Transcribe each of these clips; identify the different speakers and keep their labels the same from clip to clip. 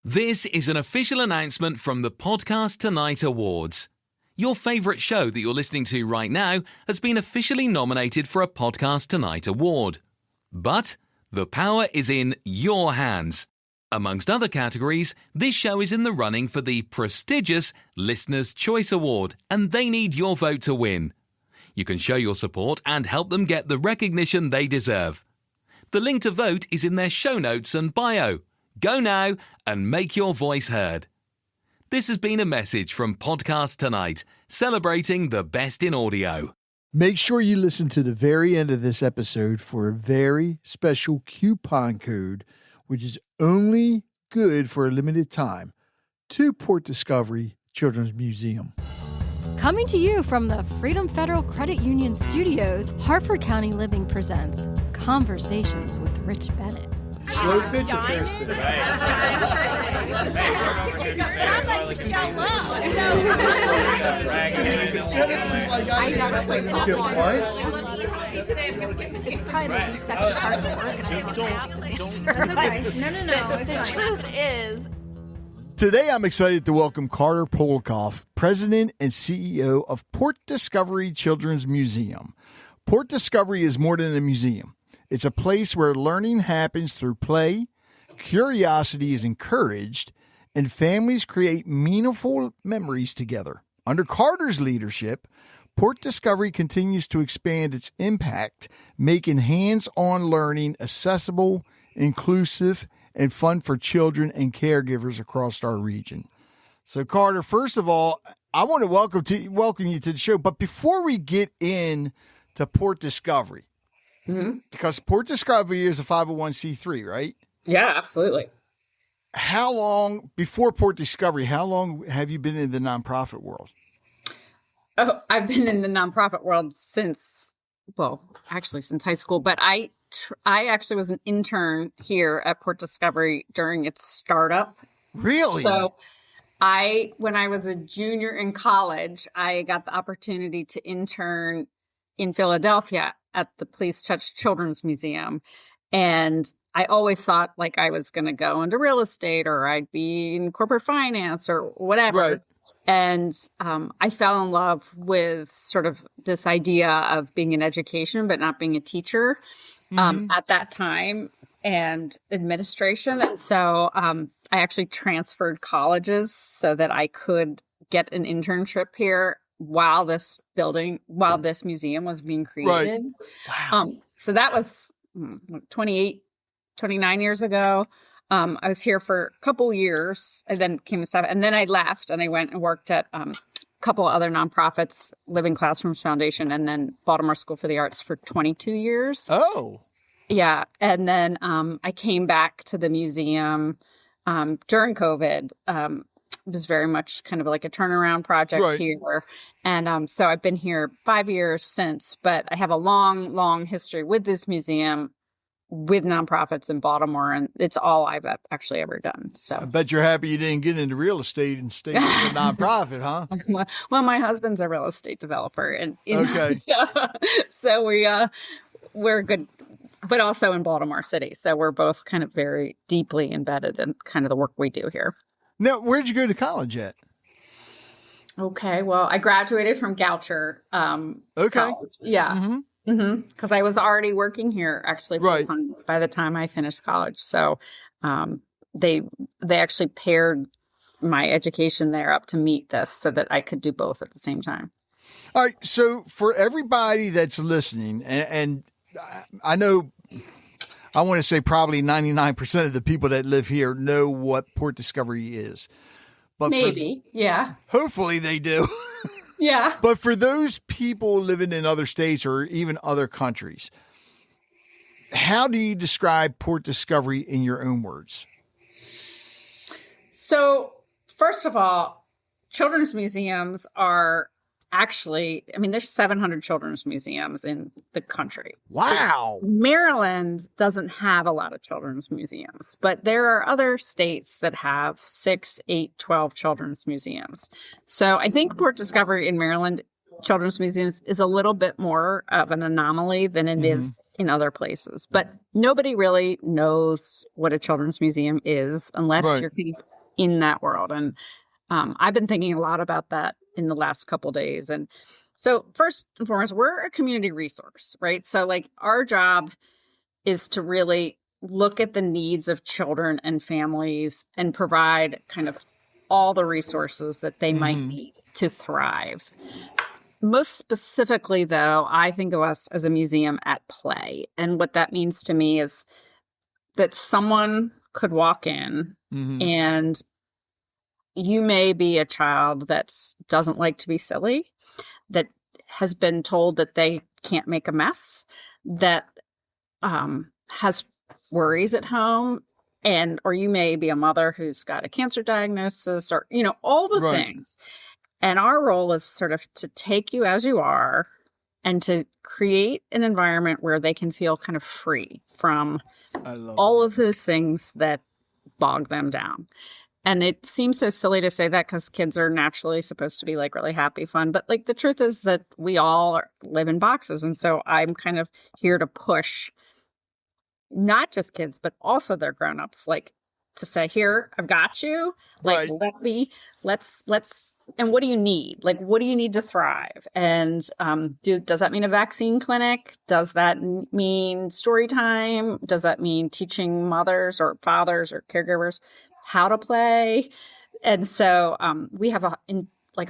Speaker 1: This is an official announcement from the Podcast Tonight Awards. Your favourite show that you're listening to right now has been officially nominated for a Podcast Tonight Award. But the power is in your hands. Amongst other categories, this show is in the running for the prestigious Listener's Choice Award, and they need your vote to win. You can show your support and help them get the recognition they deserve. The link to vote is in their show notes and bio. Go now and make your voice heard. This has been a message from Podcast Tonight, celebrating the best in audio.
Speaker 2: Make sure you listen to the very end of this episode for a very special coupon code, which is only good for a limited time, to Port Discovery Children's Museum.
Speaker 3: Coming to you from the Freedom Federal Credit Union Studios, Harford County Living presents Conversations with Rich Bennett.
Speaker 2: Slow pitch or fast pitch?
Speaker 3: It's probably the sexy part of organizing. It's okay. No. The truth is...
Speaker 2: Today, I'm excited to welcome Carter Polakoff, President and CEO of Port Discovery Children's Museum. Port Discovery is more than a museum. It's a place where learning happens through play, curiosity is encouraged, and families create meaningful memories together. Under Carter's leadership, Port Discovery continues to expand its impact, making hands-on learning accessible, inclusive, and fun for children and caregivers across our region. So, Carter, first of all, I want to welcome you to the show. But before we get in to Port Discovery, because Port Discovery is a 501c3, right?
Speaker 4: Yeah, absolutely.
Speaker 2: How long, before Port Discovery, how long have you been in the nonprofit world?
Speaker 4: Oh, I've been in the nonprofit world since high school. But I actually was an intern here at Port Discovery during its startup.
Speaker 2: Really?
Speaker 4: So when I was a junior in college, I got the opportunity to intern in Philadelphia at the Please Touch Children's Museum. And I always thought like I was going to go into real estate or I'd be in corporate finance or whatever.
Speaker 2: Right.
Speaker 4: And I fell in love with sort of this idea of being in education, but not being a teacher at that time, and administration. And so I actually transferred colleges so that I could get an internship here while this museum was being created.
Speaker 2: Right. Wow.
Speaker 4: So that was 29 years ago. I was here for a couple years and then came to stuff. And then I left and I went and worked at a couple other nonprofits, Living Classrooms Foundation, and then Baltimore School for the Arts for 22 years.
Speaker 2: Oh. Yeah.
Speaker 4: And then I came back to the museum during COVID. It was very much kind of like a turnaround project here. And so I've been here 5 years since, but I have a long, long history with this museum, with nonprofits in Baltimore, and it's all I've actually ever done. So
Speaker 2: I bet you're happy you didn't get into real estate and stay in a nonprofit, huh?
Speaker 4: Well, my husband's a real estate developer, and
Speaker 2: okay,
Speaker 4: so we're good, but also in Baltimore City. So we're both kind of very deeply embedded in kind of the work we do here.
Speaker 2: Now, where'd you go to college at?
Speaker 4: Okay, well, I graduated from Goucher. College. Yeah. Because I was already working here actually full time by the time I finished college. So they actually paired my education there up to meet this so that I could do both at the same time.
Speaker 2: All right. So for everybody that's listening, and I know I want to say probably 99% of the people that live here know what Port Discovery is. But
Speaker 4: maybe, yeah.
Speaker 2: Hopefully they do.
Speaker 4: Yeah.
Speaker 2: But for those people living in other states or even other countries, how do you describe Port Discovery in your own words?
Speaker 4: So, first of all, children's museums are actually, there's 700 children's museums in the country.
Speaker 2: Wow.
Speaker 4: Maryland doesn't have a lot of children's museums, but there are other states that have 6, 8, 12 children's museums. So I think Port Discovery in Maryland children's museums is a little bit more of an anomaly than it is in other places. But nobody really knows what a children's museum is unless you're in that world. And I've been thinking a lot about that in the last couple of days. And so first and foremost, we're a community resource, right? So like our job is to really look at the needs of children and families and provide kind of all the resources that they might need to thrive. Most specifically, though, I think of us as a museum at play. And what that means to me is that someone could walk in and you may be a child that doesn't like to be silly, that has been told that they can't make a mess, that has worries at home, or you may be a mother who's got a cancer diagnosis, or, all the things. And our role is sort of to take you as you are and to create an environment where they can feel kind of free from all of those things that bog them down. And it seems so silly to say that because kids are naturally supposed to be like really happy, fun. But like the truth is that we all live in boxes. And so I'm kind of here to push not just kids, but also their grownups, like to say, here, I've got you. Like, let's, and what do you need? Like, what do you need to thrive? And does that mean a vaccine clinic? Does that mean story time? Does that mean teaching mothers or fathers or caregivers how to play? And so we have a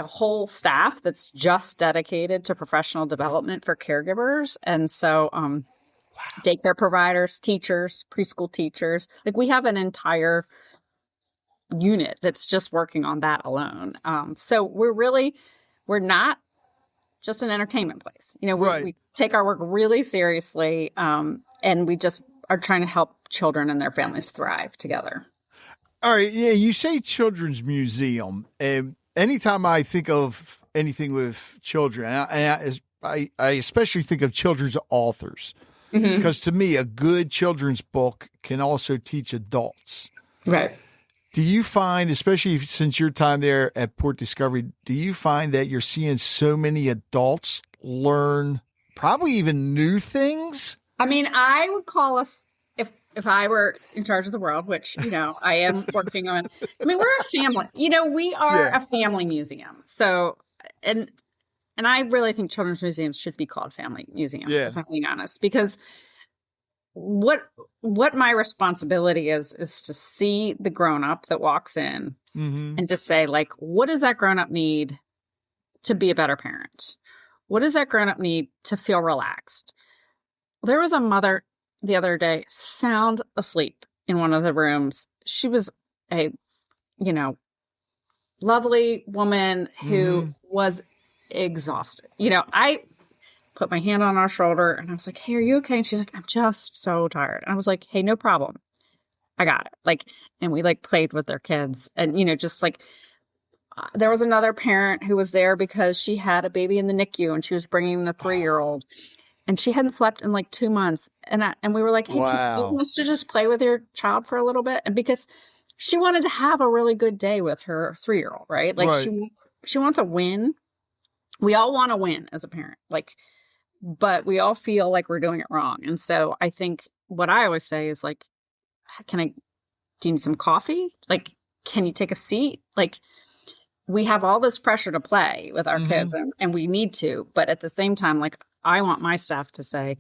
Speaker 4: whole staff that's just dedicated to professional development for caregivers. And so daycare providers, teachers, preschool teachers, like we have an entire unit that's just working on that alone. So we're not just an entertainment place. We take our work really seriously, and we just are trying to help children and their families thrive together.
Speaker 2: All right. Yeah. You say children's museum. Anytime I think of anything with children, and I especially think of children's authors, because to me, a good children's book can also teach adults.
Speaker 4: Right.
Speaker 2: Do you find, especially since your time there at Port Discovery, do you find that you're seeing so many adults learn probably even new things? I
Speaker 4: mean, I would call us, if I were in charge of the world, which, I am working on, we're a family, we are a family museum. So, and I really think children's museums should be called family museums, if I'm being honest, because what my responsibility is to see the grown-up that walks in and to say, like, what does that grown-up need to be a better parent? What does that grown-up need to feel relaxed? There was a mother the other day, sound asleep in one of the rooms. She was a, lovely woman who was exhausted. I put my hand on her shoulder and I was like, hey, are you okay? And she's like, I'm just so tired. And I was like, hey, no problem. I got it. Like, and we played with their kids and, just there was another parent who was there because she had a baby in the NICU and she was bringing the 3-year-old and she hadn't slept in 2 months. And we were like, hey, can you want us to just play with your child for a little bit? And because she wanted to have a really good day with her 3-year-old, right? She wants a win. We all want to win as a parent, but we all feel like we're doing it wrong. And so I think what I always say is do you need some coffee? Can you take a seat? We have all this pressure to play with our kids and we need to, but at the same time, I want my staff to say,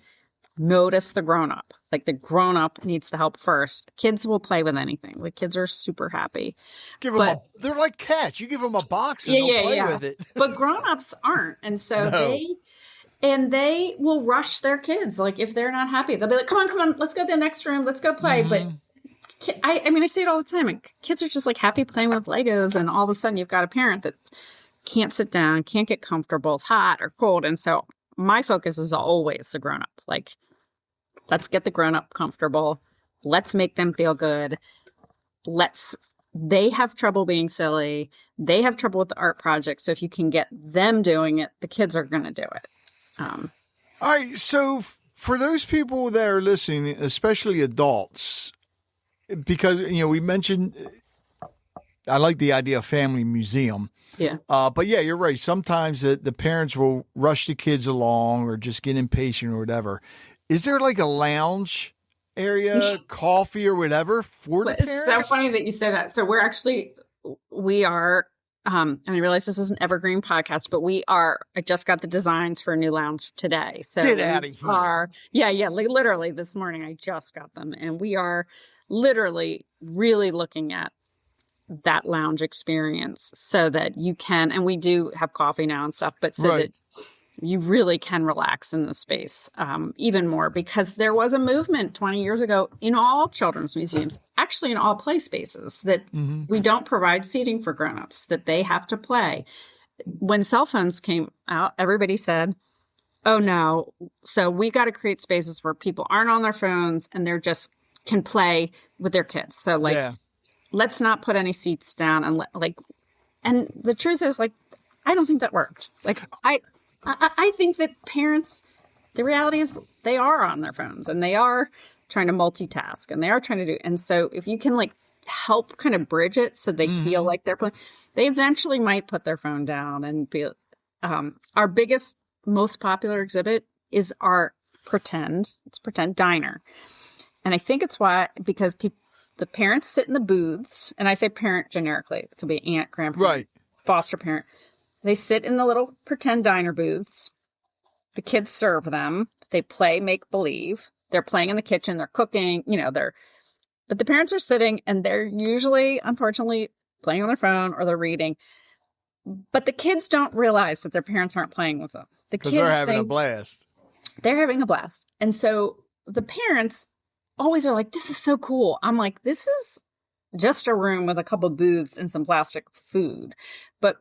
Speaker 4: notice the grown-up. The grown-up needs to help first. Kids will play with anything. Kids are super happy.
Speaker 2: They're like cats. You give them a box and they'll play with it.
Speaker 4: But grown-ups aren't. And so they will rush their kids. If they're not happy, they'll be like, come on, let's go to the next room. Let's go play. But I see it all the time. Kids are just happy playing with Legos. And all of a sudden you've got a parent that can't sit down, can't get comfortable. It's hot or cold. And so my focus is always the grown-up. Let's get the grown-up comfortable. Let's make them feel good. They have trouble being silly. They have trouble with the art project. So if you can get them doing it, the kids are going to do it.
Speaker 2: All right. So for those people that are listening, especially adults, because, we mentioned, I like the idea of family museum.
Speaker 4: Yeah.
Speaker 2: But yeah, you're right. Sometimes the parents will rush the kids along or just get impatient or whatever. Is there a lounge area, coffee or whatever for the
Speaker 4: It's
Speaker 2: parents?
Speaker 4: so funny that you say that. So we are, and I realize this is an evergreen podcast, but I just got the designs for a new lounge today. So
Speaker 2: Get out of here.
Speaker 4: Literally this morning I just got them, and we are literally really looking at that lounge experience so that you can, and we do have coffee now and stuff, but so that you really can relax in the space even more, because there was a movement 20 years ago in all children's museums, actually in all play spaces, that we don't provide seating for grownups, that they have to play. When cell phones came out, everybody said, oh no, so we got to create spaces where people aren't on their phones and they're just can play with their kids. So let's not put any seats down and the truth is, like, I don't think that worked. Like, I think that parents, the reality is they are on their phones and they are trying to multitask and they are trying to do. And so if you can like help kind of bridge it so they feel like they're playing, they eventually might put their phone down and be, our biggest, most popular exhibit is our pretend diner. And I think it's because the parents sit in the booths, and I say parent generically, it could be aunt, grandparent, foster parent. They sit in the little pretend diner booths. The kids serve them. They play make believe. They're playing in the kitchen. They're cooking. But the parents are sitting, and they're usually, unfortunately, playing on their phone or they're reading. But the kids don't realize that their parents aren't playing with them. The kids,
Speaker 2: they're having a blast.
Speaker 4: They're having a blast, and so the parents always are like, "This is so cool." I'm like, "This is just a room with a couple booths and some plastic food," but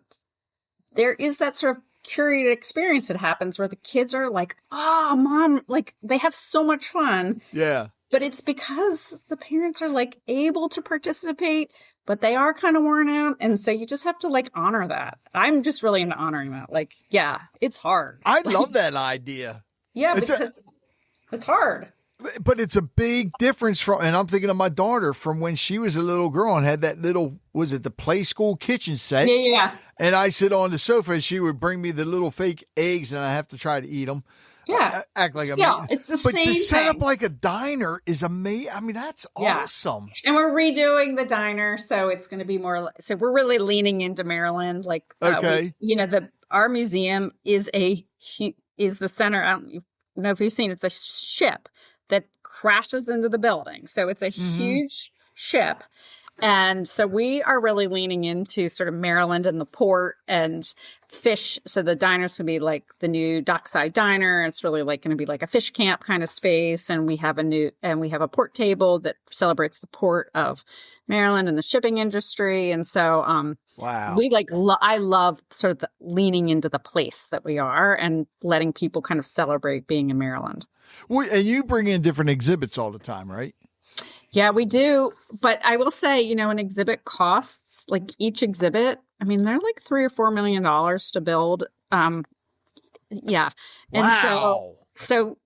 Speaker 4: there is that sort of curated experience that happens where the kids are like, oh, mom, like they have so much fun.
Speaker 2: Yeah.
Speaker 4: But it's because the parents are like able to participate, but they are kind of worn out. And so you just have to like honor that. I'm just really into honoring that. Like, yeah, it's hard.
Speaker 2: I love that idea.
Speaker 4: Yeah, because it's hard.
Speaker 2: But it's a big difference and I'm thinking of my daughter from when she was a little girl and had that little, was it the play school kitchen set?
Speaker 4: Yeah.
Speaker 2: And I sit on the sofa and she would bring me the little fake eggs and I have to try to eat them.
Speaker 4: Yeah.
Speaker 2: Act like
Speaker 4: it's the same thing.
Speaker 2: But to set up like a diner is amazing. I mean, that's awesome.
Speaker 4: And we're redoing the diner. So it's going to be more, so we're really leaning into Maryland. Like,
Speaker 2: okay.
Speaker 4: Our museum is the center. I don't know if you've seen, it's a ship that crashes into the building. So it's a huge ship. And so we are really leaning into sort of Maryland and the port and fish. So the diner's going to be like the new dockside diner. It's really like going to be like a fish camp kind of space. And we have a port table that celebrates the port of Maryland and the shipping industry. And so,
Speaker 2: wow,
Speaker 4: we I love sort of the leaning into the place that we are and letting people kind of celebrate being in Maryland.
Speaker 2: Well, and you bring in different exhibits all the time, right?
Speaker 4: Yeah, we do. But I will say, an exhibit costs, like each exhibit, I mean, they're like $3 or $4 million to build. Yeah. And
Speaker 2: wow.
Speaker 4: so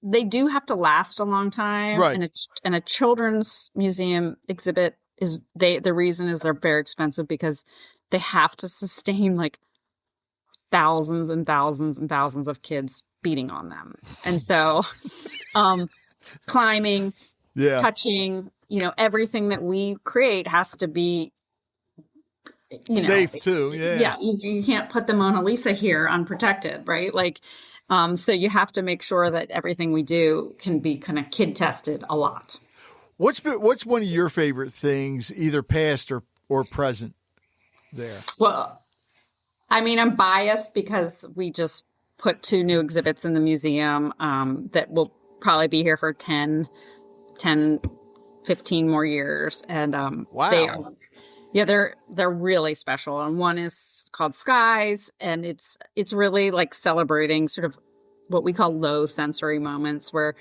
Speaker 4: they do have to last a long time.
Speaker 2: Right.
Speaker 4: And a children's museum exhibit the reason is they're very expensive because they have to sustain like thousands and thousands and thousands of kids beating on them. And so, climbing, touching, everything that we create has to be
Speaker 2: safe too. Yeah.
Speaker 4: Yeah. You can't put the Mona Lisa here unprotected, right? Like, so you have to make sure that everything we do can be kind of kid tested a lot.
Speaker 2: What's one of your favorite things, either past or present there?
Speaker 4: Well, I mean, I'm biased because we just put 2 new exhibits in the museum that will probably be here for 10, 15 more years. And
Speaker 2: wow.
Speaker 4: they're really special. And one is called Skies, and it's really like celebrating sort of what we call low sensory moments where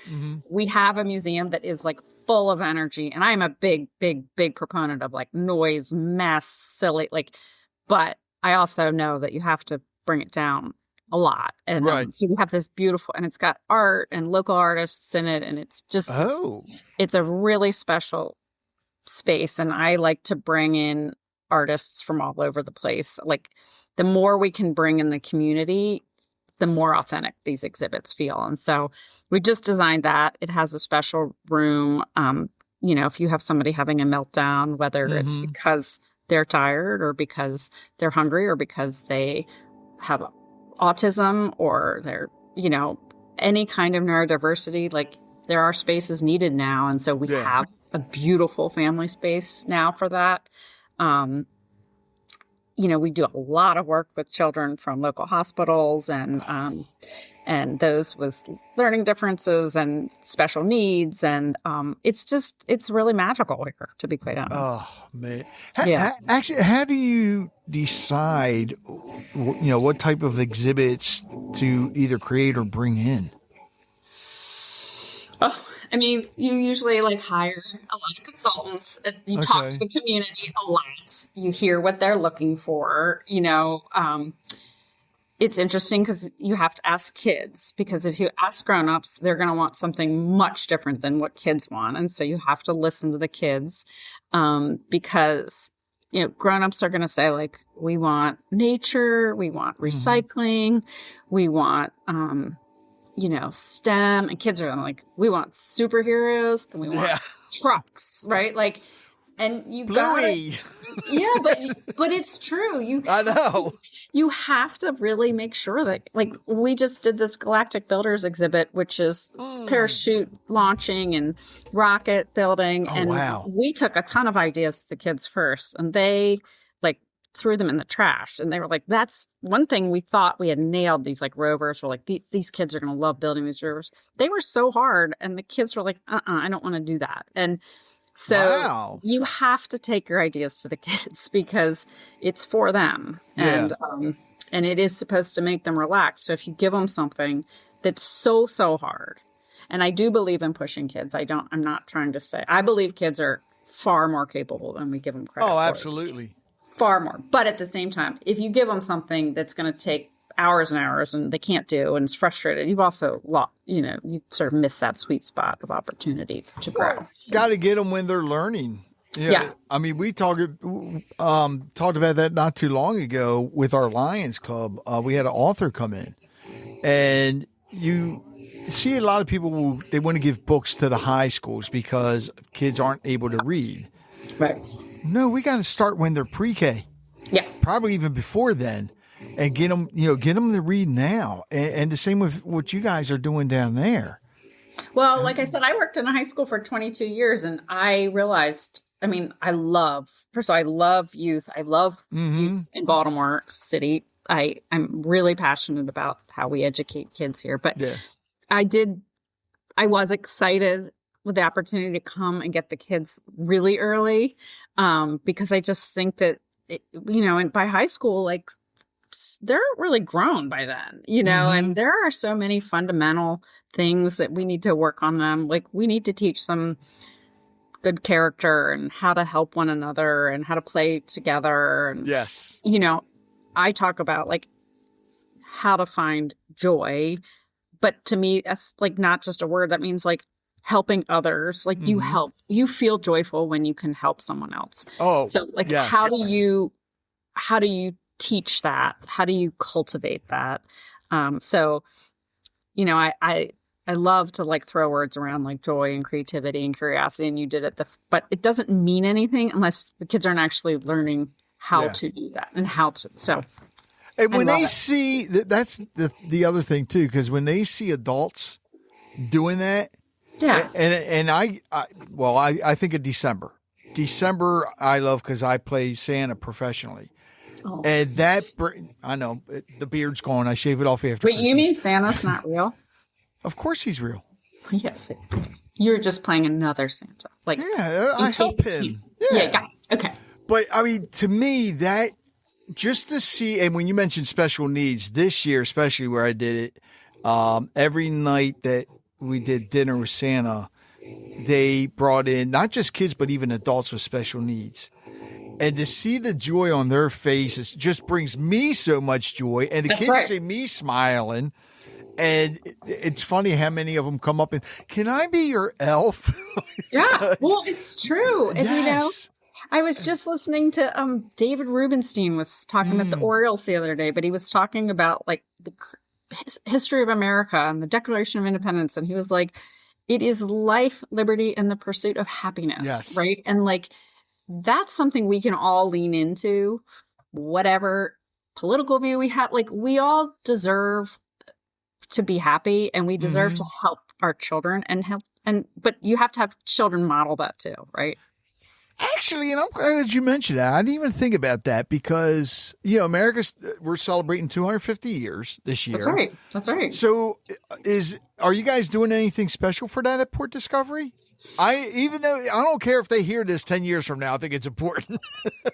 Speaker 4: we have a museum that is like full of energy. And I'm a big, big, big proponent of like noise, mess, silly, but I also know that you have to bring it down a lot. And so we have this beautiful, and it's got art and local artists in it. And it's just, it's a really special space. And I like to bring in artists from all over the place. Like the more we can bring in the community, the more authentic these exhibits feel. And so we just designed that. It has a special room. If you have somebody having a meltdown, whether it's because they're tired or because they're hungry or because they have autism or they're, any kind of neurodiversity, like there are spaces needed now. And so we have a beautiful family space now for that. We do a lot of work with children from local hospitals and those with learning differences and special needs. And it's really magical here, to be quite honest.
Speaker 2: Oh, man. Actually, how do you decide, what type of exhibits to either create or bring in?
Speaker 4: Oh, you usually hire a lot of consultants. You talk to the community a lot. You hear what they're looking for. It's interesting because you have to ask kids, because if you ask grownups, they're going to want something much different than what kids want. And so you have to listen to the kids because, grownups are going to say, we want nature, we want recycling, we want, STEM, and kids are we want superheroes and we want trucks, right? And you
Speaker 2: Bluey.
Speaker 4: But it's true.
Speaker 2: I know.
Speaker 4: You have to really make sure that, we just did this Galactic Builders exhibit, which is parachute launching and rocket building. And we took a ton of ideas to the kids first, and they threw them in the trash. And they were that's one thing we thought we had nailed. These rovers were these kids are going to love building these rovers. They were so hard. And the kids were I don't want to do that. And so you have to take your ideas to the kids because it's for them. And it is supposed to make them relax. So if you give them something that's so hard, and I do believe in pushing kids. I'm not trying to say, I believe kids are far more capable than we give them credit for.
Speaker 2: Oh, absolutely.
Speaker 4: Far more. But at the same time, if you give them something that's going to take hours and hours and they can't do and it's frustrated, you've also you sort of missed that sweet spot of opportunity to grow.
Speaker 2: Got to get them when they're learning. We talked about that not too long ago with our Lions Club. We had an author come in, and you see a lot of people they want to give books to the high schools because kids aren't able to read.
Speaker 4: Right.
Speaker 2: No, we got to start when they're pre-K.
Speaker 4: Yeah.
Speaker 2: Probably even before then, and get them to read now. And the same with what you guys are doing down there.
Speaker 4: Well, like I said, I worked in a high school for 22 years, and I realized, I love youth. I love youth in Baltimore City. I'm really passionate about how we educate kids here. But I was excited with the opportunity to come and get the kids really early because I just think that, and by high school, they're really grown by then, and there are so many fundamental things that we need to work on them. We need to teach them good character and how to help one another and how to play together. And,
Speaker 2: yes.
Speaker 4: I talk about how to find joy, but to me, that's not just a word. That means helping others. You feel joyful when you can help someone else. Oh, so yes. How do you teach that? How do you cultivate that? I love to throw words around joy and creativity and curiosity, and you did it. But it doesn't mean anything unless the kids aren't actually learning how to do that and how to. So,
Speaker 2: and when they see that's the other thing too, because when they see adults doing that, and I think of December. December I love because I play Santa professionally. Oh. And I know the beard's gone. I shave it off after.
Speaker 4: Wait, you mean Santa's not real?
Speaker 2: Of course he's real.
Speaker 4: Yes. You're just playing another Santa.
Speaker 2: I help him.
Speaker 4: Yeah, got it. Okay.
Speaker 2: But to me, that just to see, and when you mentioned special needs this year, especially where I did it, every night that we did dinner with Santa, they brought in not just kids, but even adults with special needs. And to see the joy on their faces just brings me so much joy. And the kids see me smiling. And it's funny how many of them come up and, can I be your elf?
Speaker 4: Yeah, well, it's true. And, I was just listening to David Rubenstein was talking about the Orioles the other day, but he was talking about history of America and the Declaration of Independence. And he was like, it is life, liberty, and the pursuit of happiness.
Speaker 2: Yes.
Speaker 4: Right. And like, that's something we can all lean into, whatever political view we have. Like, we all deserve to be happy, and we deserve to help our children but you have to have children model that too, right?
Speaker 2: Actually, and I'm glad that you mentioned that. I didn't even think about that because, we're celebrating 250 years this year.
Speaker 4: That's right. That's right.
Speaker 2: So are you guys doing anything special for that at Port Discovery? Even though I don't care if they hear this 10 years from now, I think it's important.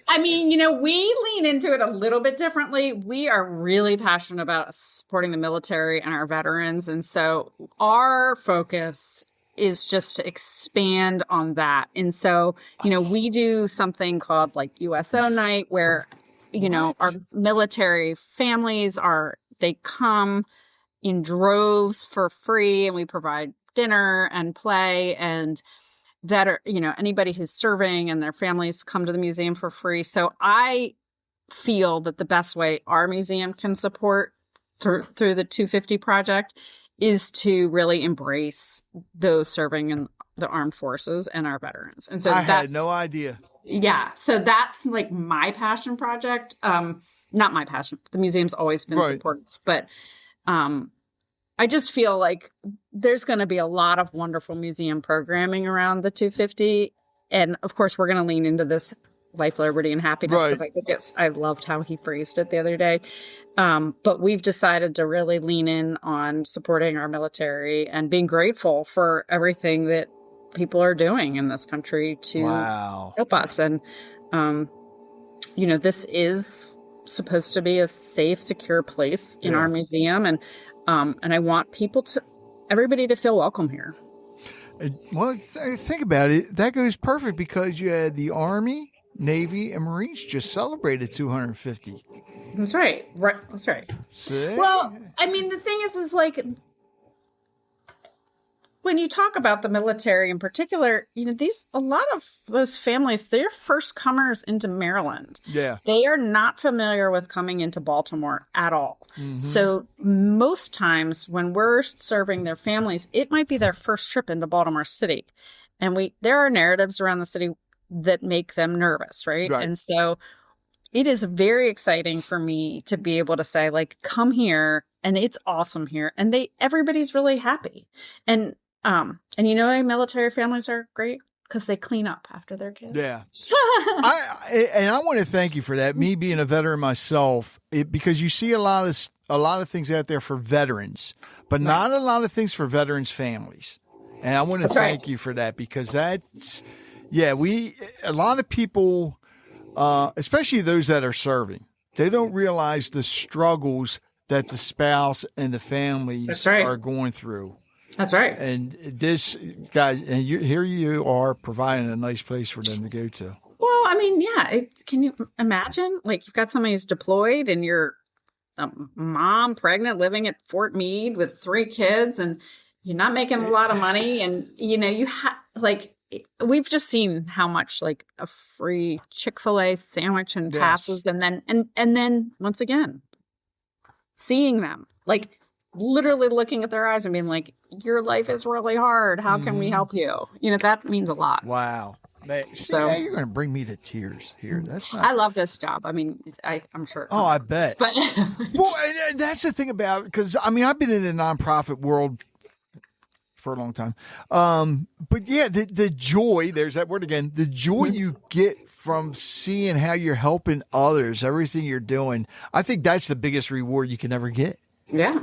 Speaker 4: I mean, we lean into it a little bit differently. We are really passionate about supporting the military and our veterans. And so our focus is just to expand on that. And so, we do something called like USO night where, our military families they come in droves for free, and we provide dinner and play, and anybody who's serving and their families come to the museum for free. So I feel that the best way our museum can support through the 250 project is to really embrace those serving in the armed forces and our veterans. And so
Speaker 2: I had no idea.
Speaker 4: Yeah. So that's like my passion project. Not my passion. The museum's always been supportive, but I just feel like there's going to be a lot of wonderful museum programming around the 250. And of course, we're going to lean into this life, liberty, and happiness, because I loved how he phrased it the other day. But we've decided to really lean in on supporting our military and being grateful for everything that people are doing in this country to help us. And, this is supposed to be a safe, secure place in our museum. And I want everybody to feel welcome here.
Speaker 2: Well, think about it. That goes perfect because you had the Army, Navy, and Marines just celebrated 250.
Speaker 4: That's right. That's right.
Speaker 2: See?
Speaker 4: Well, I mean, the thing is like, when you talk about the military in particular, a lot of those families, they're first comers into Maryland.
Speaker 2: Yeah.
Speaker 4: They are not familiar with coming into Baltimore at all. So most times when we're serving their families, it might be their first trip into Baltimore City. And there are narratives around the city that make them nervous, right? And so it is very exciting for me to be able to say, like, come here, and it's awesome here. And everybody's really happy. And military families are great because they clean up after their kids.
Speaker 2: Yeah. I want to thank you for that. Me being a veteran myself, because you see a lot of things out there for veterans, but not a lot of things for veterans' families. And I want to thank you for that, because a lot of people, especially those that are serving, they don't realize the struggles that the spouse and the families are going through.
Speaker 4: That's right.
Speaker 2: And this guy, here you are providing a nice place for them to go to.
Speaker 4: Well, I mean, can you imagine? Like, you've got somebody who's deployed, and you're a mom, pregnant, living at Fort Meade with 3 kids, and you're not making a lot of money, and we've just seen how much like a free Chick-fil-A sandwich and passes, and then once again, seeing them, like, literally looking at their eyes and being like, your life is really hard. How can we help you? That means a lot.
Speaker 2: Wow. Now you're going to bring me to tears here.
Speaker 4: I love this job. I mean, I'm sure.
Speaker 2: Oh, I bet.
Speaker 4: But
Speaker 2: well, and that's the thing about, because I mean, I've been in the nonprofit world for a long time. But yeah, the joy, there's that word again, the joy you get from seeing how you're helping others, everything you're doing. I think that's the biggest reward you can ever get.
Speaker 4: Yeah.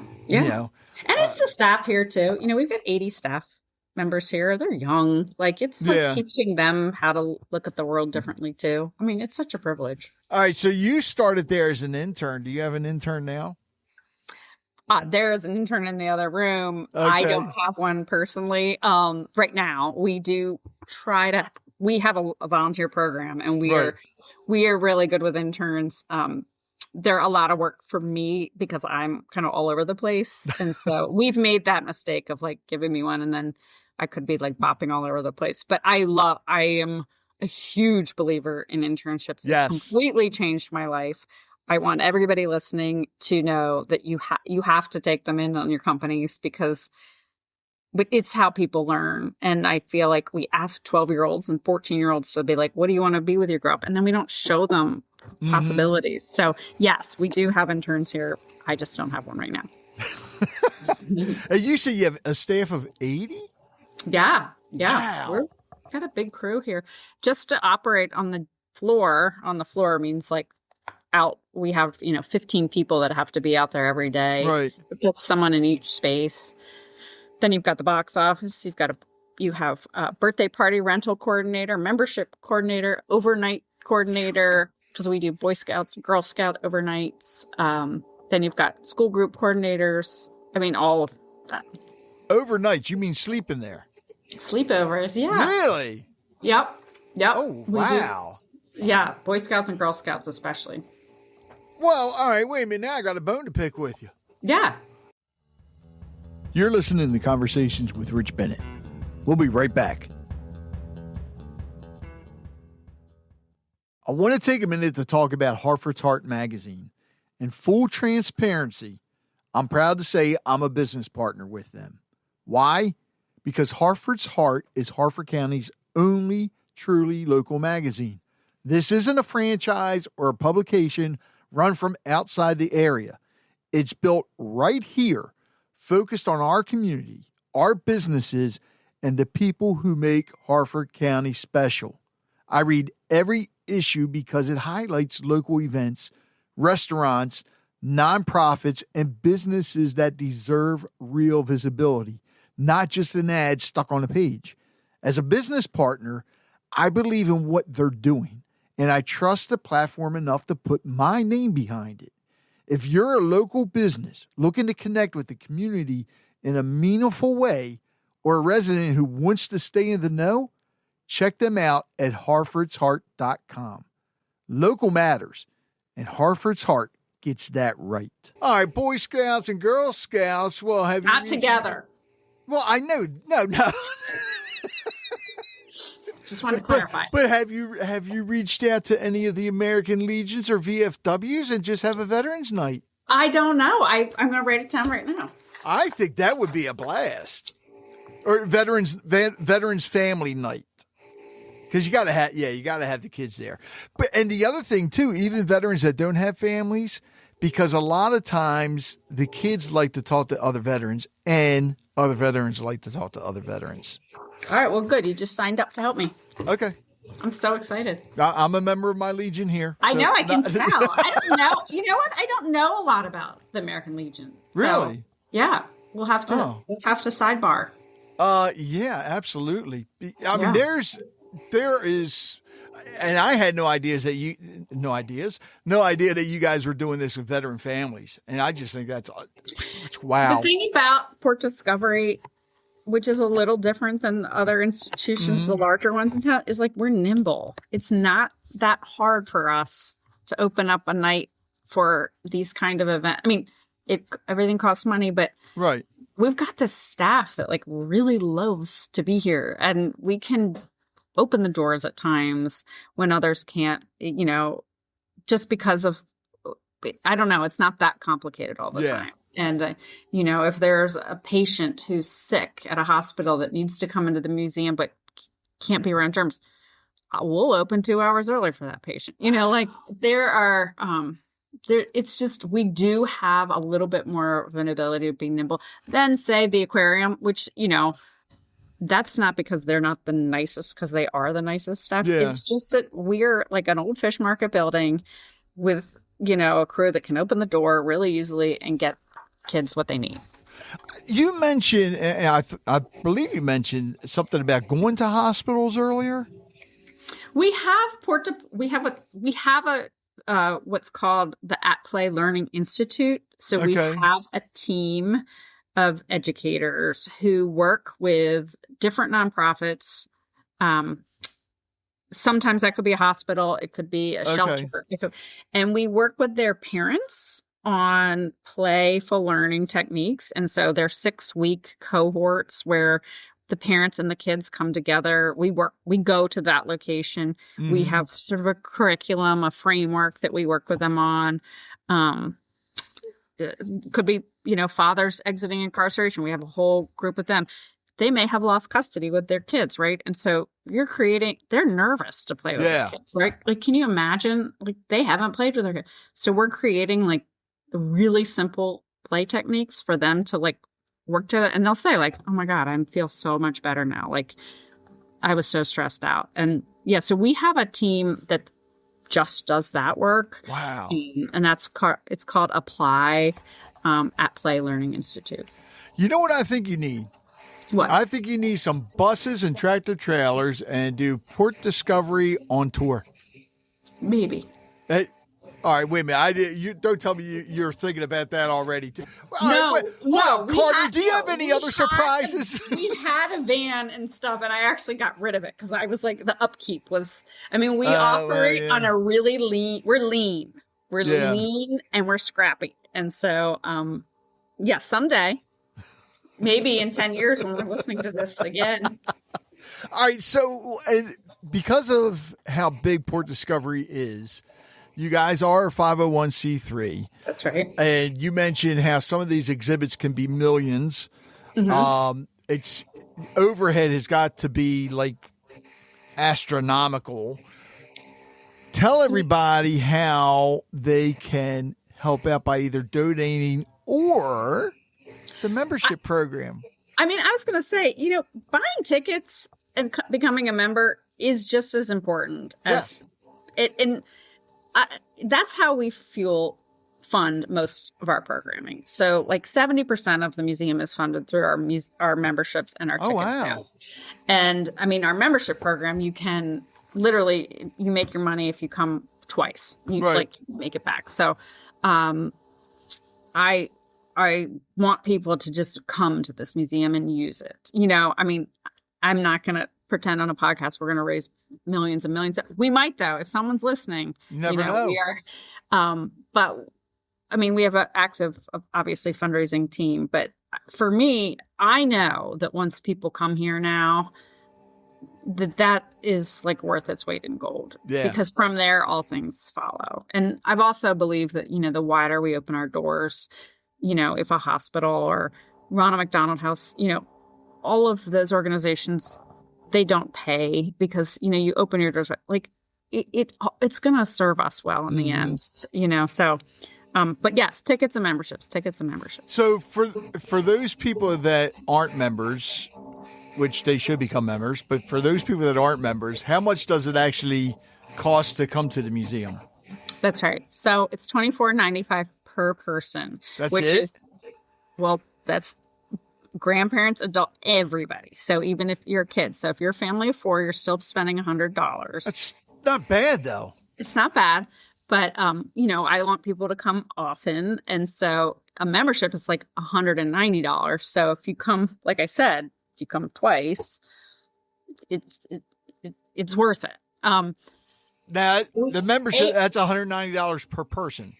Speaker 4: And it's the staff here too. We've got 80 staff members here. They're young. Like, it's like teaching them how to look at the world differently too. I mean, it's such a privilege.
Speaker 2: All right. So you started there as an intern. Do you have an intern now?
Speaker 4: There's an intern in the other room. Okay. I don't have one personally. Right now we do we have a volunteer program, and we are really good with interns. They're a lot of work for me because I'm kind of all over the place. And so we've made that mistake of like giving me one, and then I could be like bopping all over the place. But I am a huge believer in internships. It completely changed my life. I want everybody listening to know that you have to take them in on your companies, because it's how people learn. And I feel like we ask 12-year-olds and 14-year-olds to be like, what do you want to be with your grow-up? And then we don't show them possibilities. So yes, we do have interns here. I just don't have one right now.
Speaker 2: You say you have a staff of 80?
Speaker 4: Yeah.
Speaker 2: Wow.
Speaker 4: We've got a big crew here. Just to operate on the floor means like out, we have, 15 people that have to be out there every day.
Speaker 2: Right.
Speaker 4: With someone in each space. Then you've got the box office. You have a birthday party rental coordinator, membership coordinator, overnight coordinator, because we do Boy Scouts, Girl Scout overnights. Then you've got school group coordinators. I mean, all of that.
Speaker 2: Overnight, you mean sleeping there?
Speaker 4: Sleepovers, yeah.
Speaker 2: Really?
Speaker 4: Yep.
Speaker 2: Oh, wow.
Speaker 4: Yeah, Boy Scouts and Girl Scouts especially.
Speaker 2: Well, all right, wait a minute. Now I got a bone to pick with you.
Speaker 4: Yeah.
Speaker 2: You're listening to Conversations with Rich Bennett. We'll be right back. I want to take a minute to talk about Harford's Heart magazine. In full transparency, I'm proud to say I'm a business partner with them. Why? Because Harford's Heart is Harford County's only truly local magazine. This isn't a franchise or a publication run from outside the area. It's built right here, focused on our community, our businesses, and the people who make Harford County special. I read every issue because it highlights local events, restaurants, nonprofits, and businesses that deserve real visibility, not just an ad stuck on a page. As a business partner, I believe in what they're doing, and I trust the platform enough to put my name behind it. If you're a local business looking to connect with the community in a meaningful way, or a resident who wants to stay in the know, check them out at HarfordsHeart.com. Local matters, and Harford's Heart gets that right. All right, Boy Scouts and Girl Scouts. Well, have you
Speaker 4: Not together.
Speaker 2: Well, I know. No.
Speaker 4: Just wanted to clarify.
Speaker 2: But have you reached out to any of the American Legions or VFWs and just have a Veterans Night?
Speaker 4: I don't know. I'm going to write it down right now.
Speaker 2: I think that would be a blast. Or Veterans Family Night. Because you got to have the kids there. And the other thing too, even veterans that don't have families, because a lot of times the kids like to talk to other veterans and other veterans like to talk to other veterans.
Speaker 4: All right. Well, good. You just signed up to help me.
Speaker 2: Okay.
Speaker 4: I'm so excited.
Speaker 2: I'm a member of my Legion here.
Speaker 4: I know. I can tell. I don't know. You know what? I don't know a lot about the American Legion.
Speaker 2: Really?
Speaker 4: So, yeah. We'll have to sidebar.
Speaker 2: Yeah, absolutely. I mean, there is, and I had no idea that you guys were doing this with veteran families. And I just think that's wow.
Speaker 4: The thing about Port Discovery, which is a little different than other institutions, the larger ones in town, is like we're nimble. It's not that hard for us to open up a night for these kind of events. I mean, everything costs money, but
Speaker 2: right.
Speaker 4: We've got this staff that like really loves to be here, and we can open the doors at times when others can't, just because of, I don't know, it's not that complicated all the time. And, if there's a patient who's sick at a hospital that needs to come into the museum but can't be around germs, we'll open 2 hours early for that patient. There are, it's just, we do have a little bit more of an ability to be nimble than, say, the aquarium, which, that's not because they're not the nicest, because they are the nicest staff. Yeah. It's just that we're like an old fish market building with, a crew that can open the door really easily and get kids what they need.
Speaker 2: You mentioned, and I believe you mentioned something about going to hospitals earlier.
Speaker 4: We have what's called the At Play Learning Institute. So we have a team of educators who work with different nonprofits. Sometimes that could be a hospital. It could be a shelter. And we work with their parents on playful learning techniques. And so they're 6-week cohorts where the parents and the kids come together. We go to that location. We have sort of a curriculum, a framework that we work with them on. It could be, fathers exiting incarceration. We have a whole group with them. They may have lost custody with their kids, right? And so they're nervous to play with their kids, right? Like, can you imagine? Like, they haven't played with their kids. So we're creating like the really simple play techniques for them to like work together. And they'll say like, oh my God, I feel so much better now. Like, I was so stressed out. And yeah, so we have a team that just does that work.
Speaker 2: Wow.
Speaker 4: And it's called Apply at Play Learning Institute.
Speaker 2: You know what I think you need?
Speaker 4: What?
Speaker 2: I think you need some buses and tractor trailers and do Port Discovery on tour.
Speaker 4: Maybe.
Speaker 2: Hey, all right, wait a minute. You don't tell me you're thinking about that already.
Speaker 4: No.
Speaker 2: Carter, do you have any other surprises?
Speaker 4: We had a van and stuff, and I actually got rid of it because I was like, the upkeep was. I mean, we operate on a really lean. We're lean. We're lean and we're scrappy, and so someday. Maybe in 10 years when we're listening to this again.
Speaker 2: All right. So because of how big Port Discovery is, you guys are a 501c3.
Speaker 4: That's right.
Speaker 2: And you mentioned how some of these exhibits can be millions. It's overhead has got to be like astronomical. Tell everybody how they can help out by either donating or the membership program.
Speaker 4: I mean, I was going to say, buying tickets and becoming a member is just as important as it. And that's how we fund most of our programming. So like 70% of the museum is funded through our memberships and our ticket sales. And I mean, our membership program, you can literally, you make your money if you come twice, you make it back. So, I want people to just come to this museum and use it. I mean, I'm not going to pretend on a podcast we're going to raise millions and millions. We might, though, if someone's listening.
Speaker 2: You never know.
Speaker 4: We are. But, I mean, we have an active, obviously, fundraising team. But for me, I know that once people come here now, that is like worth its weight in gold. Yeah. Because from there, all things follow. And I've also believed that, the wider we open our doors, if a hospital or Ronald McDonald House, all of those organizations, they don't pay because, you open your doors, like it's going to serve us well in the end, so, but yes, tickets and memberships.
Speaker 2: So for those people that aren't members, which they should become members, but for those people that aren't members, how much does it actually cost to come to the museum?
Speaker 4: That's right. So it's $24.95 per person.
Speaker 2: That's
Speaker 4: which
Speaker 2: it?
Speaker 4: Is, that's grandparents, adult, everybody. So even if you're a kid, so if you're a family of 4, you're still spending $100.
Speaker 2: That's not bad, though.
Speaker 4: It's not bad, but I want people to come often, and so a membership is like $190. So if you come, like I said, if you come twice, it's worth it.
Speaker 2: Now the membership that's $190 per person.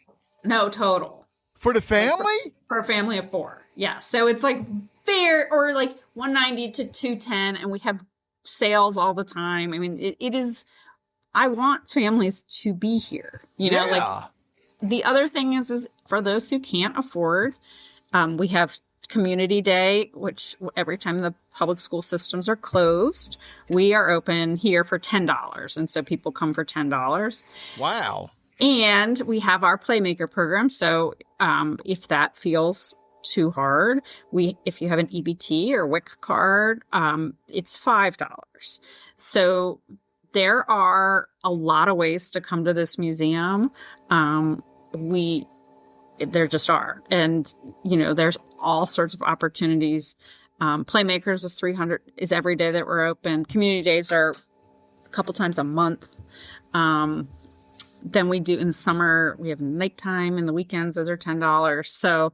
Speaker 4: No, total.
Speaker 2: For the family?
Speaker 4: For a family of 4. Yeah. So it's like fair, or like $190 to $210, and we have sales all the time. I mean, it is, I want families to be here. Like the other thing is for those who can't afford, we have Community Day, which every time the public school systems are closed, we are open here for $10. And so people come for $10.
Speaker 2: Wow.
Speaker 4: And we have our Playmaker program. So if that feels too hard, if you have an EBT or WIC card, it's $5. So there are a lot of ways to come to this museum. There just are. And, there's all sorts of opportunities. Playmakers is $300 is every day that we're open. Community days are a couple times a month. Then we do in the summer, we have nighttime and the weekends, those are $10. So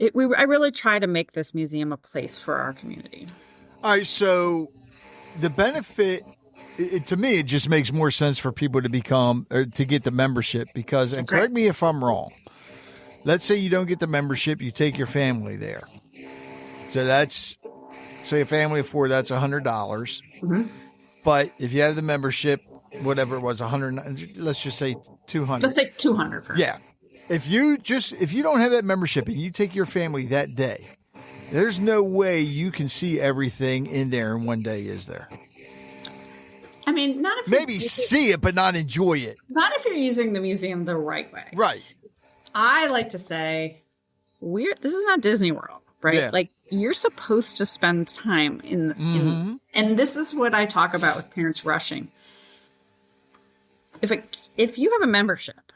Speaker 4: I really try to make this museum a place for our community.
Speaker 2: All right. So the benefit, to me, it just makes more sense for people to to get the membership because, and correct me if I'm wrong, let's say you don't get the membership, you take your family there. So that's say a family of 4, that's $100.
Speaker 4: Mm-hmm.
Speaker 2: But if you have the membership, whatever it was, 100, let's just say 200.
Speaker 4: Let's say 200 for
Speaker 2: Yeah. If you don't have that membership and you take your family that day, there's no way you can see everything in there in one day, is there?
Speaker 4: I mean, not if
Speaker 2: maybe see it, but not enjoy it.
Speaker 4: Not if you're using the museum the right way.
Speaker 2: Right.
Speaker 4: I like to say, this is not Disney World, right?
Speaker 2: Yeah.
Speaker 4: Like, you're supposed to spend time in, and this is what I talk about with parents rushing. If you have a membership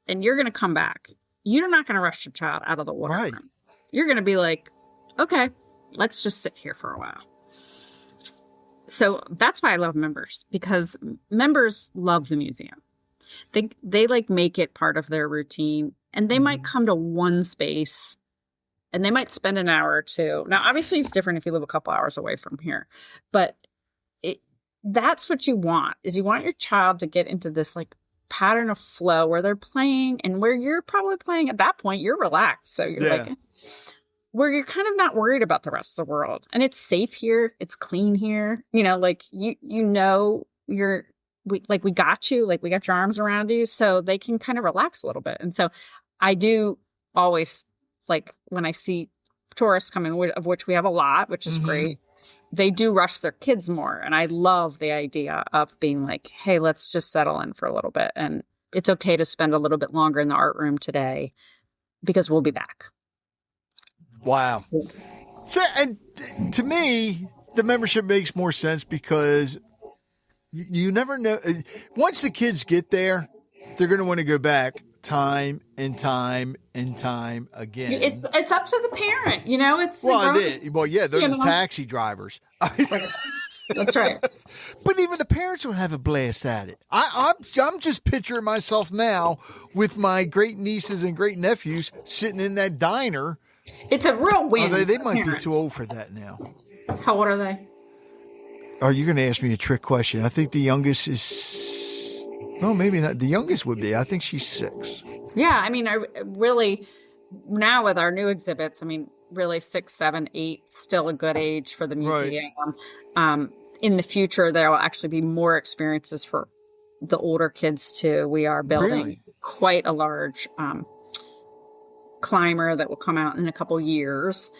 Speaker 4: and you're going to come back, you're not going to rush your child out of the water room. You're going to be like, okay, let's just sit here for a while. So that's why I love members, because members love the museum. They like make it part of their routine, and they might come to one space and they might spend an hour or two. Now, obviously it's different if you live a couple hours away from here, but that's what you want, is you want your child to get into this like pattern of flow where they're playing, and where you're probably playing at that point, you're relaxed. So you're like, where you're kind of not worried about the rest of the world, and it's safe here. It's clean here. You know, like we got you, like we got your arms around you, so they can kind of relax a little bit. And so I do always, like, when I see tourists come in, of which we have a lot, which is great, they do rush their kids more. And I love the idea of being like, hey, let's just settle in for a little bit. And it's okay to spend a little bit longer in the art room today because we'll be back.
Speaker 2: Wow. So, and to me, the membership makes more sense because you never know. Once the kids get there, they're going to want to go back time and time and time again.
Speaker 4: It's up to the parent, you know. It's
Speaker 2: yeah, they're the taxi drivers.
Speaker 4: That's right.
Speaker 2: But even the parents will have a blast at it. I'm just picturing myself now with my great nieces and great nephews sitting in that diner.
Speaker 4: It's a real win.
Speaker 2: They might be too old for that now.
Speaker 4: How old are they?
Speaker 2: Are you going to ask me a trick question? I think the youngest is, no, maybe not. The youngest would be. I think she's 6.
Speaker 4: Yeah, I mean, I really, now with our new exhibits, I mean, really 6, 7, 8, still a good age for the museum. Right. In the future, there will actually be more experiences for the older kids too. We are building quite a large climber that will come out in a couple years.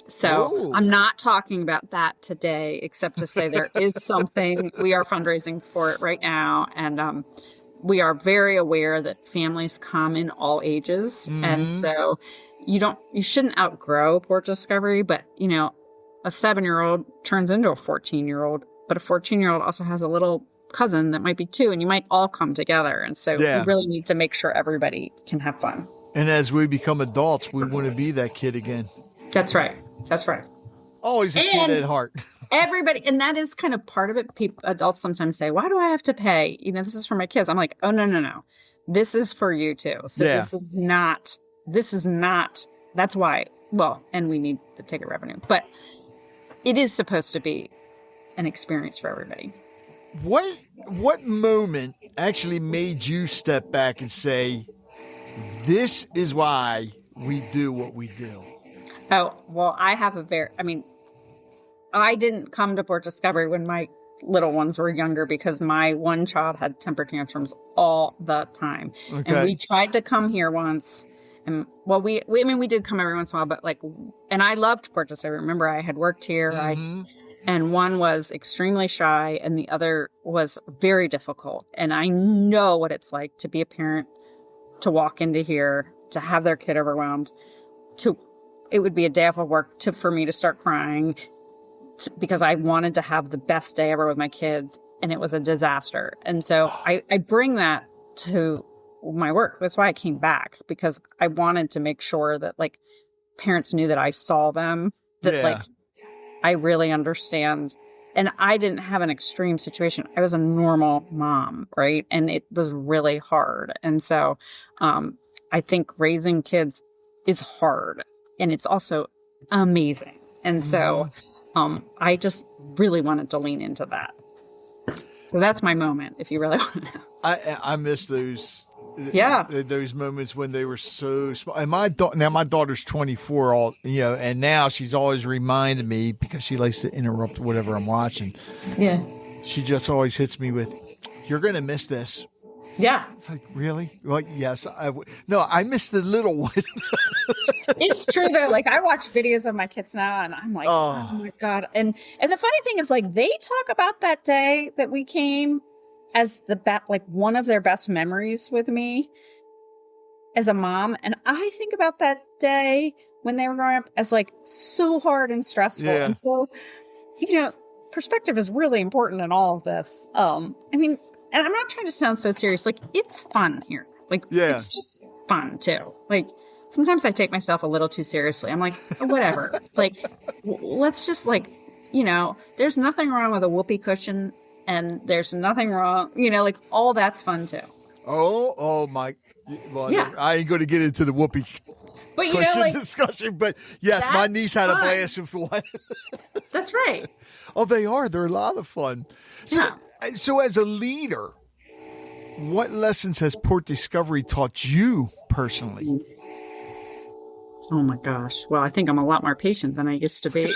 Speaker 4: So I'm not talking about that today, except to say there is something. We are fundraising for it right now. And we are very aware that families come in all ages. And so you shouldn't outgrow Port Discovery, but you know, a 7-year-old turns into a 14-year-old, but a 14-year-old also has a little cousin that might be 2, and you might all come together. And so we really need to make sure everybody can have fun. And
Speaker 2: as we become adults, we want to be that kid again.
Speaker 4: That's right. That's right.
Speaker 2: Always a kid at heart.
Speaker 4: Everybody, and that is kind of part of it. Adults sometimes say, why do I have to pay? You know, this is for my kids. I'm like, oh, no. This is for you too. So this is not, that's why, and we need the ticket revenue, but it is supposed to be an experience for everybody.
Speaker 2: What moment actually made you step back and say, this is why we do what we do?
Speaker 4: Oh, well, I didn't come to Port Discovery when my little ones were younger because my one child had temper tantrums all the time. Okay. And we tried to come here once. And we did come every once in a while, but and I loved Port Discovery. Remember, I had worked here. And one was extremely shy and the other was very difficult. And I know what it's like to be a parent, to walk into here, to have their kid overwhelmed, it would be a day off of work for me to start crying because I wanted to have the best day ever with my kids, and it was a disaster. And so I bring that to my work. That's why I came back, because I wanted to make sure that parents knew that I saw them, that I really understand. And I didn't have an extreme situation. I was a normal mom, right? And it was really hard. And so I think raising kids is hard, and it's also amazing. And so I just really wanted to lean into that. So that's my moment, if you really want to know.
Speaker 2: I miss those
Speaker 4: Yeah.
Speaker 2: Those moments when they were so small. And my daughter's 24, and now she's always reminded me, because she likes to interrupt whatever I'm watching.
Speaker 4: Yeah.
Speaker 2: She just always hits me with, "You're going to miss this."
Speaker 4: Yeah.
Speaker 2: It's like, really? Well, yes. No, I miss the little one.
Speaker 4: It's true though. Like, I watch videos of my kids now and I'm like, oh my God. And the funny thing is, like, they talk about that day that we came as like one of their best memories with me as a mom. And I think about that day when they were growing up as like so hard and stressful.
Speaker 2: Yeah.
Speaker 4: And so, perspective is really important in all of this. I mean, and I'm not trying to sound so serious. Like, it's fun here. Like, it's just fun too. Like, sometimes I take myself a little too seriously. I'm like, oh, whatever. Like, let's just like, there's nothing wrong with a whoopee cushion, and there's nothing wrong, like, all that's fun too.
Speaker 2: Oh my. Well,
Speaker 4: yeah.
Speaker 2: I ain't going to get into the whoopee cushion discussion, but yes, my niece had a blast with one.
Speaker 4: That's right.
Speaker 2: Oh, they are. They're a lot of fun. So as a leader, what lessons has Port Discovery taught you personally?
Speaker 4: Oh my gosh. Well, I think I'm a lot more patient than I used to be.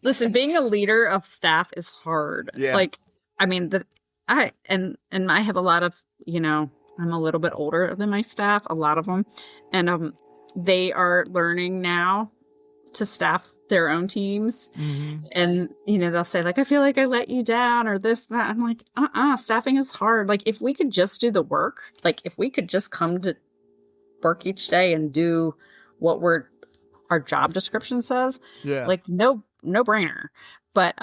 Speaker 4: Listen, being a leader of staff is hard.
Speaker 2: Yeah.
Speaker 4: Like, I mean, I have a lot of, I'm a little bit older than my staff, a lot of them. And they are learning now to staff their own teams. Mm-hmm. And, they'll say, like, I feel like I let you down or this, that. I'm like, staffing is hard. Like, if we could just do the work, like, if we could just come to work each day and do what our job description says, like, no brainer. But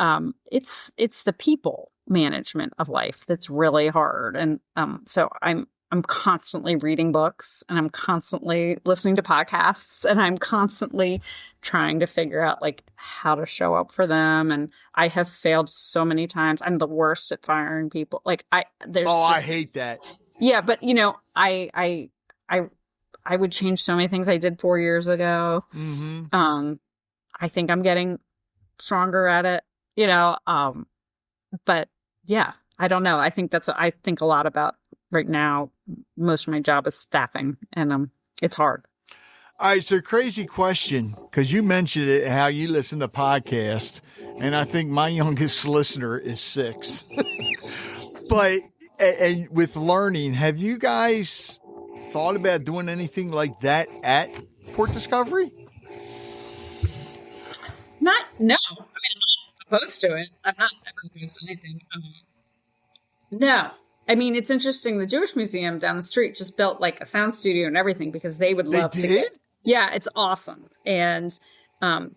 Speaker 4: it's the people management of life that's really hard. And so I'm constantly reading books, and I'm constantly listening to podcasts, and I'm constantly trying to figure out like how to show up for them. And I have failed so many times. I'm the worst at firing people. Like, I hate that. Yeah, but I would change so many things I did 4 years ago. Mm-hmm. I think I'm getting stronger at it, but yeah, I don't know. I think that's what I think a lot about right now. Most of my job is staffing, and it's hard.
Speaker 2: All right. So crazy question, because you mentioned it, how you listen to podcasts, and I think my youngest listener is 6. But and with learning, have you guys thought about doing anything like that at Port Discovery?
Speaker 4: No. I mean, I'm not opposed to it. I'm not opposed to anything. No. I mean, it's interesting. The Jewish Museum down the street just built like a sound studio and everything, because they would love to. Yeah, it's awesome. And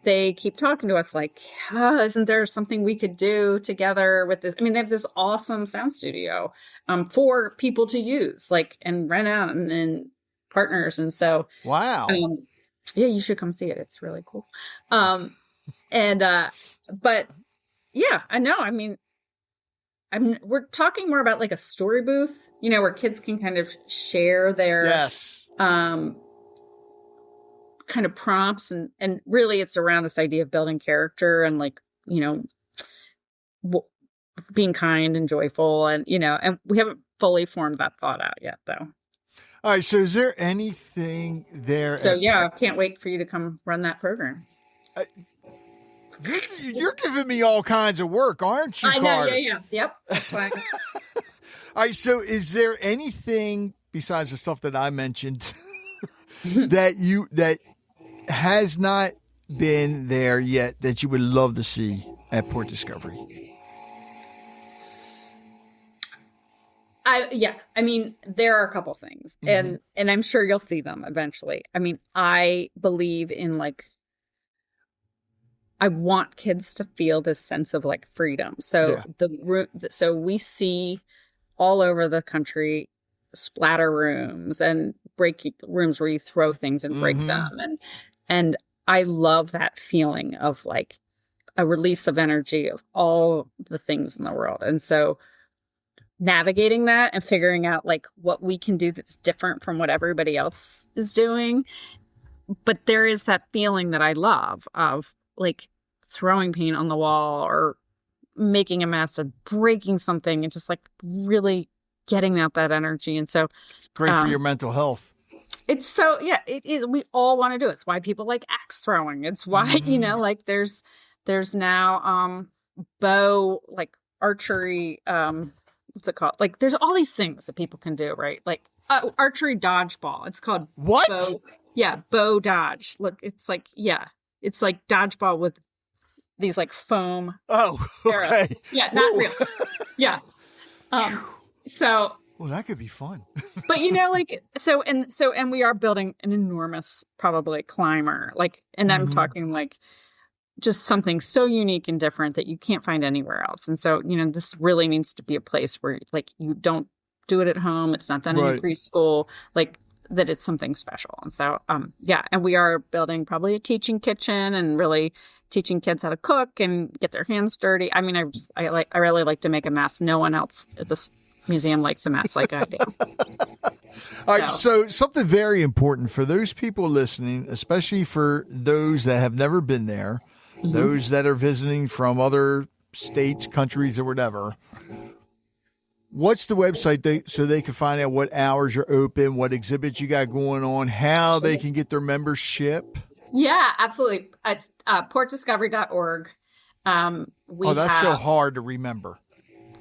Speaker 4: they keep talking to us like, isn't there something we could do together with this? I mean, they have this awesome sound studio for people to use, like, and rent out and partners. And so,
Speaker 2: wow.
Speaker 4: Yeah, you should come see it. It's really cool. But yeah, I know. I mean, we're talking more about like a story booth, where kids can kind of share their kind of prompts, and really it's around this idea of building character and like, being kind and joyful, and and we haven't fully formed that thought out yet, though.
Speaker 2: All right. So is there anything there?
Speaker 4: So yeah, I can't wait for you to come run that program.
Speaker 2: You're giving me all kinds of work, aren't you,
Speaker 4: I know,
Speaker 2: Carter?
Speaker 4: yeah. Yep, that's fine.
Speaker 2: All right, so is there anything besides the stuff that I mentioned that has not been there yet that you would love to see at Port Discovery?
Speaker 4: Yeah. I mean, there are a couple things, and I'm sure you'll see them eventually. I mean, I believe in like, I want kids to feel this sense of like freedom. So so we see all over the country splatter rooms and break rooms where you throw things and break them. And I love that feeling of like a release of energy of all the things in the world. And so navigating that and figuring out like what we can do that's different from what everybody else is doing. But there is that feeling that I love of like throwing paint on the wall or making a mess or breaking something and just like really getting out that energy. And so
Speaker 2: It's great for your mental health.
Speaker 4: it's so, yeah, it is. We all want to do it. It's why people like axe throwing. It's why, like there's now, bow, like archery, what's it called? Like there's all these things that people can do, right? Like archery dodgeball. It's called
Speaker 2: What?
Speaker 4: Bow dodge. Look, it's like dodgeball with these like foam.
Speaker 2: Oh,
Speaker 4: arrows.
Speaker 2: okay.
Speaker 4: Yeah, not real. Yeah. So,
Speaker 2: Well, that could be fun.
Speaker 4: but and we are building an enormous, probably climber. Like, and I'm talking like just something so unique and different that you can't find anywhere else. And so, this really needs to be a place where like you don't do it at home. It's not done in a preschool. Like that, it's something special. And so, and we are building probably a teaching kitchen and really teaching kids how to cook and get their hands dirty. I mean, I really like to make a mess. No one else at this museum likes a mess like I do.
Speaker 2: All right, so something very important for those people listening, especially for those that have never been there, those that are visiting from other states, countries, or whatever. What's the website so they can find out what hours you're open, what exhibits you got going on, how they can get their membership?
Speaker 4: Yeah, absolutely. It's portdiscovery.org.
Speaker 2: That's so hard to remember.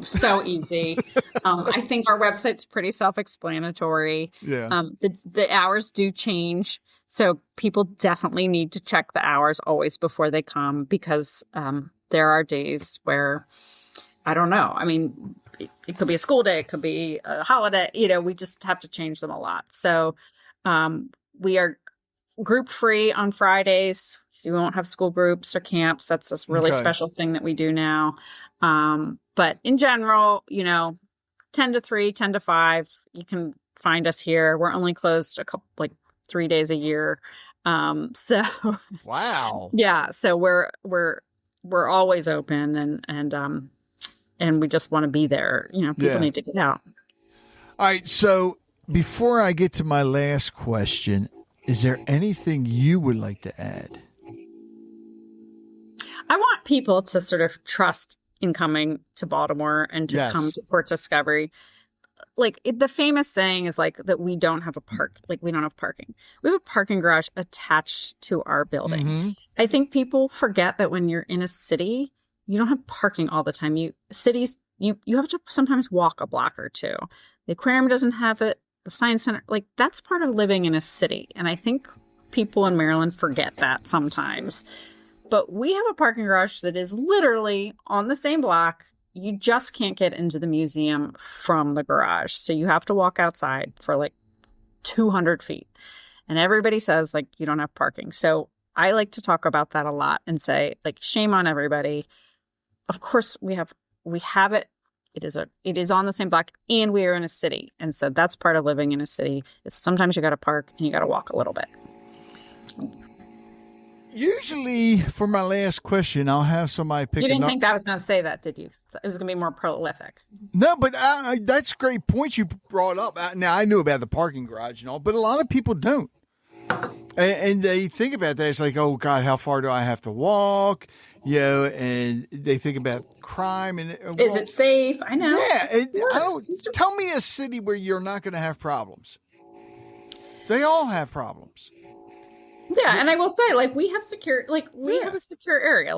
Speaker 4: So easy. I think our website's pretty self-explanatory.
Speaker 2: Yeah.
Speaker 4: The hours do change. So people definitely need to check the hours always before they come because there are days where, I don't know. I mean, it could be a school day. It could be a holiday. We just have to change them a lot. So we are group free on Fridays. So we won't have school groups or camps. That's this really special thing that we do now. But in general, 10 to 3, 10 to 5, you can find us here. We're only closed 3 days a year. So
Speaker 2: wow.
Speaker 4: Yeah. So we're always open and we just want to be there. People need to get out.
Speaker 2: All right. So before I get to my last question, is there anything you would like to add?
Speaker 4: I want people to sort of trust in coming to Baltimore and to come to Port Discovery. Like the famous saying is like that we don't have we don't have parking. We have a parking garage attached to our building. I think people forget that when you're in a city, you don't have parking all the time. You have to sometimes walk a block or two. The aquarium doesn't have it. The science center, that's part of living in a city. And I think people in Maryland forget that sometimes. But we have a parking garage that is literally on the same block. You just can't get into the museum from the garage. So you have to walk outside for 200 feet. And everybody says you don't have parking. So I like to talk about that a lot and say shame on everybody. Of course we have it. It is on the same block and we are in a city. And so that's part of living in a city is sometimes you got to park and you got to walk a little bit.
Speaker 2: Usually, for my last question, I'll have somebody pick.
Speaker 4: You didn't think I was going to say that, did you? It was going to be more prolific.
Speaker 2: No, but that's great points you brought up. Now, I knew about the parking garage and all, but a lot of people don't. And they think about that. It's like, oh, God, how far do I have to walk? And they think about crime. And
Speaker 4: is it safe? I know.
Speaker 2: Yeah. Tell me a city where you're not going to have problems. They all have problems.
Speaker 4: Yeah, and I will say, we have secure, we have a secure area.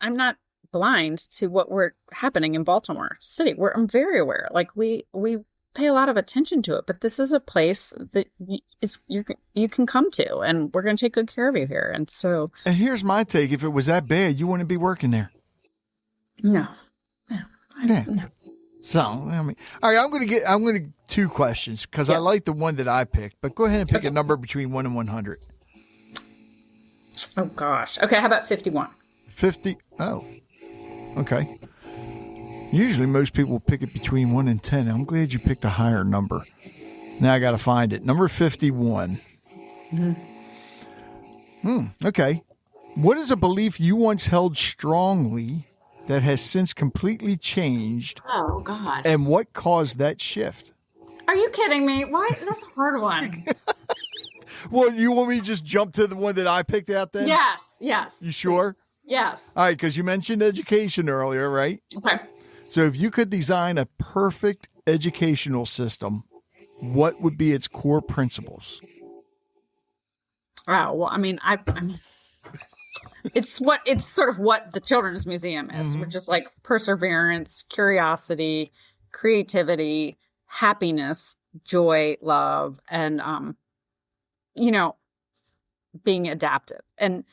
Speaker 4: I'm not blind to we're happening in Baltimore City. I'm very aware. We pay a lot of attention to it, but this is a place that you can come to, and we're going to take good care of you here. And so,
Speaker 2: and here's my take: if it was that bad, you wouldn't be working there.
Speaker 4: No.
Speaker 2: So, all right, I'm going to 2 questions because I like the one that I picked. But go ahead and pick a number between 1 and 100.
Speaker 4: Oh gosh. Okay, how about 51?
Speaker 2: 50. Oh, okay. Usually most people pick it between 1 and 10. I'm glad you picked a higher number. Now I got to find it. Number 51. Okay. What is a belief you once held strongly that has since completely changed?
Speaker 4: Oh, God.
Speaker 2: And what caused that shift?
Speaker 4: Are you kidding me? Why? That's a hard one.
Speaker 2: Well, you want me to just jump to the one that I picked out then?
Speaker 4: Yes.
Speaker 2: You sure?
Speaker 4: Yes.
Speaker 2: All right, because you mentioned education earlier, right?
Speaker 4: Okay.
Speaker 2: So if you could design a perfect educational system, what would be its core principles?
Speaker 4: Oh, well, I mean, it's sort of what the Children's Museum is, which is like perseverance, curiosity, creativity, happiness, joy, love, and, being adaptive. And,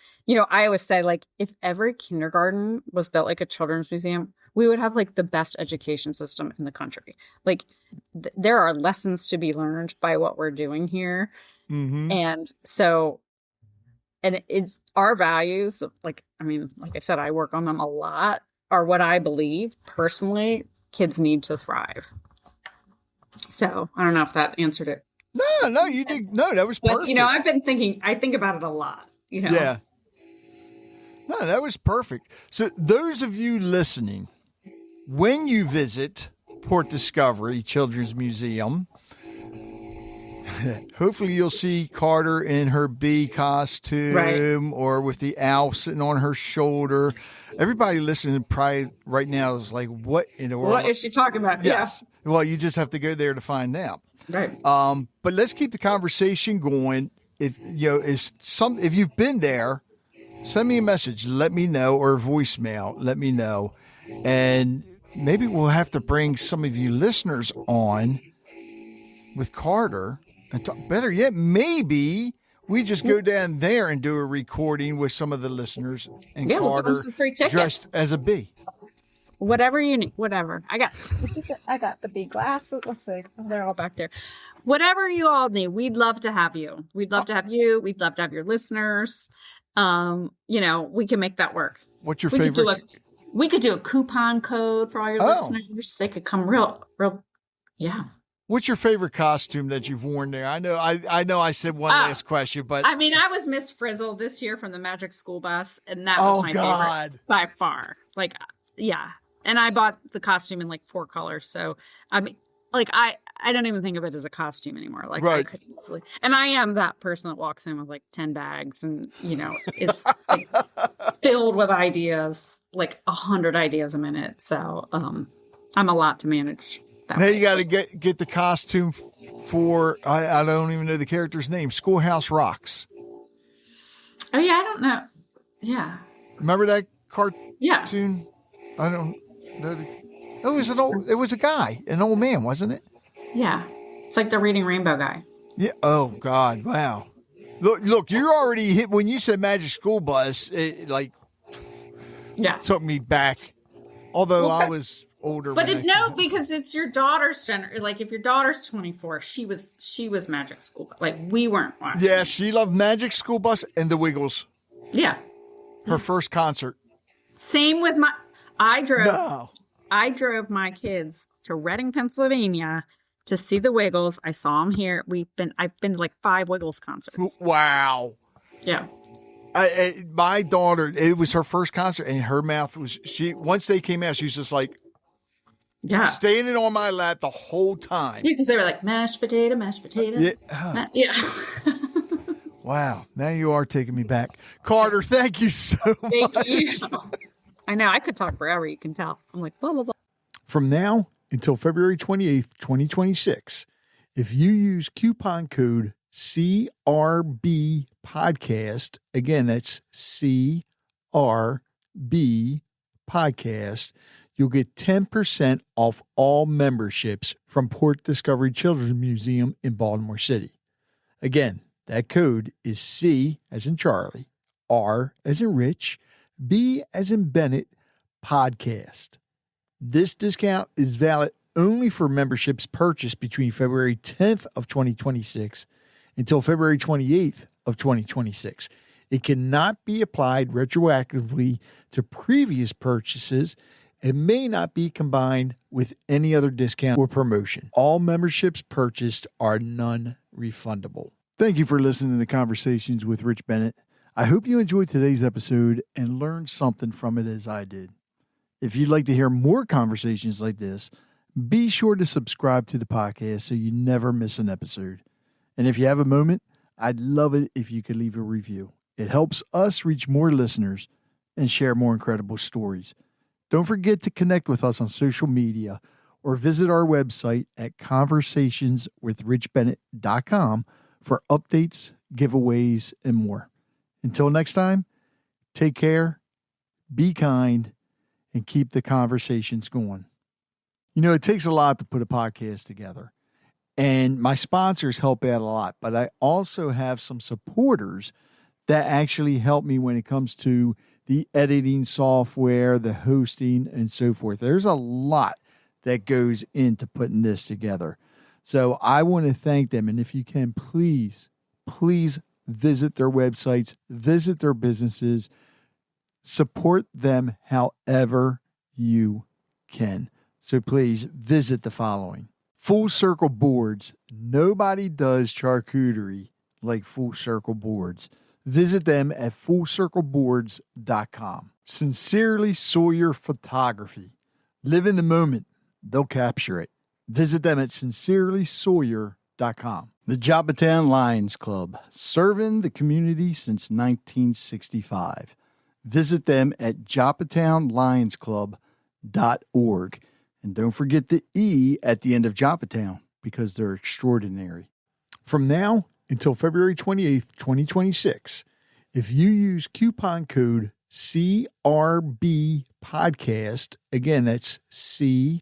Speaker 4: I always say, like, if every kindergarten was built like a children's museum, we would have like the best education system in the country. Like there are lessons to be learned by what we're doing here. And so, and our values, like I said, I work on them a lot, are what I believe personally kids need to thrive. So I don't know if that answered it.
Speaker 2: No, you did. No, that was perfect.
Speaker 4: But, I've been thinking, I think about it a lot,
Speaker 2: Yeah. No, that was perfect. So those of you listening, when you visit Port Discovery Children's Museum, hopefully you'll see Carter in her bee costume or with the owl sitting on her shoulder. Everybody listening probably right now is like, what in the world?
Speaker 4: What is she talking about?
Speaker 2: Yes. Yeah. Well, you just have to go there to find out.
Speaker 4: Right.
Speaker 2: But let's keep the conversation going. If you've been there, send me a message, let me know, or a voicemail, let me know. And maybe we'll have to bring some of you listeners on with Carter and talk. Better yet, maybe we just go down there and do a recording with some of the listeners and
Speaker 4: Carter
Speaker 2: we'll
Speaker 4: give them some free tickets.
Speaker 2: Dressed as a bee.
Speaker 4: Whatever you need, whatever. I got the big glasses. Let's see. They're all back there. Whatever you all need, we'd love to have you. We'd love to have you. We'd love to have your listeners. We can make that work.
Speaker 2: What's your favorite?
Speaker 4: We could do a coupon code for all your listeners. They could come real. Yeah.
Speaker 2: What's your favorite costume that you've worn there? I know I said one last question, but
Speaker 4: I was Miss Frizzle this year from the Magic School Bus, and that was my favorite by far. Like, yeah. And I bought the costume in like 4 colors. So, I don't even think of it as a costume anymore. Like, right. I could easily. And I am that person that walks in with like 10 bags and, is like, filled with ideas, like 100 ideas a minute. So, I'm a lot to manage.
Speaker 2: Now you got to get the costume for, I don't even know the character's name, Schoolhouse Rocks.
Speaker 4: Oh, yeah, I don't know. Yeah.
Speaker 2: Remember that cartoon?
Speaker 4: Yeah.
Speaker 2: I don't know. It was a guy, an old man, wasn't it?
Speaker 4: Yeah. It's like the Reading Rainbow guy.
Speaker 2: Yeah. Oh, God. Wow. Look, you're already hit when you said Magic School Bus, it took me back. Although I was older.
Speaker 4: But because it's your daughter's like if your daughter's 24, she was Magic School Bus. Like we weren't watching.
Speaker 2: Yeah, she loved Magic School Bus and the Wiggles.
Speaker 4: Yeah.
Speaker 2: Her first concert.
Speaker 4: Same with I drove my kids to Reading, Pennsylvania to see the Wiggles. I saw them here. I've been to like 5 Wiggles concerts.
Speaker 2: Wow.
Speaker 4: Yeah.
Speaker 2: My daughter, it was her first concert, and her mouth was once they came out, she was just like, standing on my lap the whole time.
Speaker 4: Yeah, because they were like mashed potato. Yeah. Yeah.
Speaker 2: Wow. Now you are taking me back. Carter, thank you so much.
Speaker 4: Thank you. I know. I could talk forever. You can tell. I'm like, blah, blah, blah.
Speaker 2: From now until February 28th, 2026, if you use coupon code CRB Podcast, again, that's CRB Podcast, you'll get 10% off all memberships from Port Discovery Children's Museum in Baltimore City. Again, that code is C as in Charlie, R as in Rich, B as in Bennett, Podcast. This discount is valid only for memberships purchased between February 10th of 2026 until February 28th of 2026. It cannot be applied retroactively to previous purchases and may not be combined with any other discount or promotion. All memberships purchased are non-refundable. Thank you for listening to Conversations with Rich Bennett. I hope you enjoyed today's episode and learned something from it as I did. If you'd like to hear more conversations like this, be sure to subscribe to the podcast so you never miss an episode. And if you have a moment, I'd love it if you could leave a review. It helps us reach more listeners and share more incredible stories. Don't forget to connect with us on social media or visit our website at conversationswithrichbennett.com for updates, giveaways, and more. Until next time, take care, be kind, and keep the conversations going. You know, it takes a lot to put a podcast together, and my sponsors help out a lot, but I also have some supporters that actually help me when it comes to the editing software, the hosting, and so forth. There's a lot that goes into putting this together. So I want to thank them. And if you can, please visit their websites, visit their businesses, support them however you can. So please visit the following. Full Circle Boards. Nobody does charcuterie like Full Circle Boards. Visit them at fullcircleboards.com. Sincerely Sawyer Photography. Live in the moment. They'll capture it. Visit them at sincerelysawyer.com. The Joppatown Lions Club. Serving the community since 1965. Visit them at joppatownlionsclub.org. And don't forget the E at the end of Joppatown because they're extraordinary. From now until February 28th, 2026, if you use coupon code CRB Podcast, again, that's CRB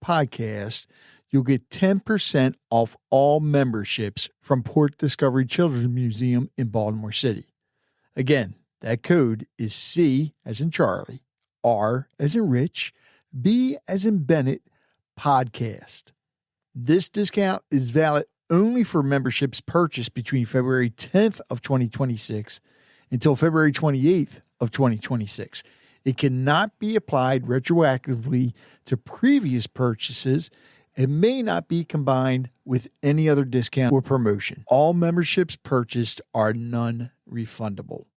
Speaker 2: Podcast, you'll get 10% off all memberships from Port Discovery Children's Museum in Baltimore City. Again, that code is C as in Charlie, R as in Rich, B as in Bennett, Podcast. This discount is valid only for memberships purchased between February 10th of 2026 until February 28th of 2026. It cannot be applied retroactively to previous purchases and may not be combined with any other discount or promotion. All memberships purchased are non-refundable.